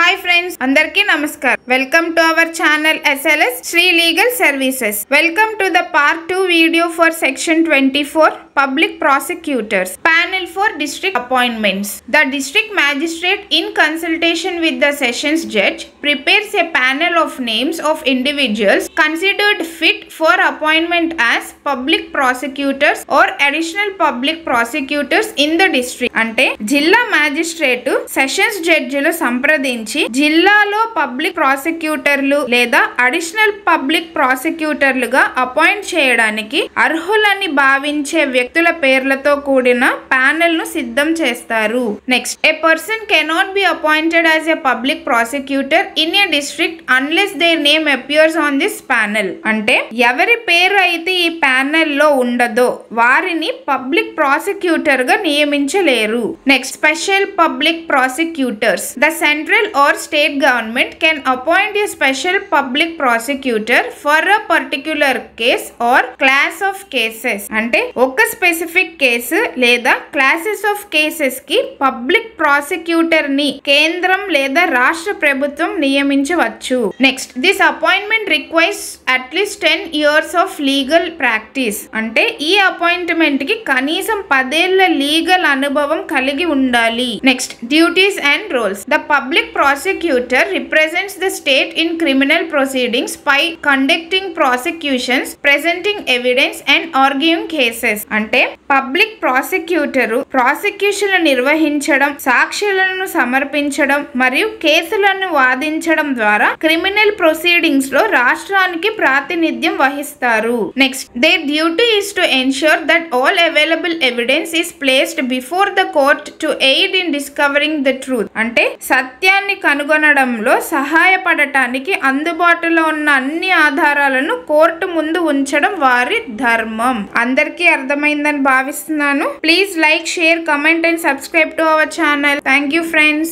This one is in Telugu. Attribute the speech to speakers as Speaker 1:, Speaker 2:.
Speaker 1: Hi friends, andarki namaskar. Welcome to our channel SLS Sri Legal Services. Welcome to the part 2 video for section 24 Public Prosecutors. Panel for District Appointments. The District Magistrate in consultation with the Sessions Judge prepares a panel of names of individuals considered fit for appointment as public prosecutors or additional public prosecutors in the district. Ante Jilla Magistrate Sessions Judgeలు సంప్రదించి జిల్లాలో పబ్లిక్ ప్రాసిక్యూటర్లు లేదా అడిషనల్ పబ్లిక్ ప్రాసిక్యూటర్లుగా అపాయింట్ చేయడానికి అర్హులని భావించే వ్యక్తుల పేర్లతో కూడిన ప్యానెల్ ను సిద్ధం చేస్తారు. Next, A person cannot be appointed as a public prosecutor in a district unless their name appears on this panel. అంటే ఎవరి పేరు అయితే ఈ ప్యానెల్ లో ఉండదో వారిని పబ్లిక్ ప్రాసిక్యూటర్ గా నియమించలేరు. Next, special public prosecutors. The central or state government can appoint a special public prosecutor for a particular case or class of cases. అంటే ఒక స్పెసిఫిక్ కేసు లేదా క్లాసెస్ ఆఫ్ కేసెస్ కి పబ్లిక్ ప్రాసిక్యూటర్ ని కేంద్రం లేదా రాష్ట్ర ప్రభుత్వం నియమించవచ్చు. Next, this appointment requires at least 10 years of legal practice. అంటే ఈ అపాయింట్మెంట్ కి కనీసం 10 ఏళ్ల లీగల్ అనుభవం కలిగి ఉండాలి. Next, duties and roles. The public prosecutor represents the state in criminal proceedings by conducting prosecutions, presenting evidence and arguing cases. అంటే పబ్లిక్ ప్రాసిక్యూటర్ ప్రాసిక్యూషన్ నిర్వహించడం, సాక్ష్యాలను సమర్పించడం మరియు కేసులను వాదించడం ద్వారా క్రిమినల్ ప్రొసీడింగ్స్ లో రాష్ట్రానికి ప్రాతినిధ్యం వహిస్తారు. Next, their duty is to ensure that all available evidence is placed before the court to aid in discovering the truth. అంటే సత్యాన్ని కనుగొనడంలో సహాయపడటానికి అందుబాటులో ఉన్న అన్ని ఆధారాలను కోర్టు ముందు ఉంచడం వారి ధర్మం. అందరికీ అర్థమైందని భావిస్తున్నాను. Please like, share, comment and subscribe to our channel. Thank you friends.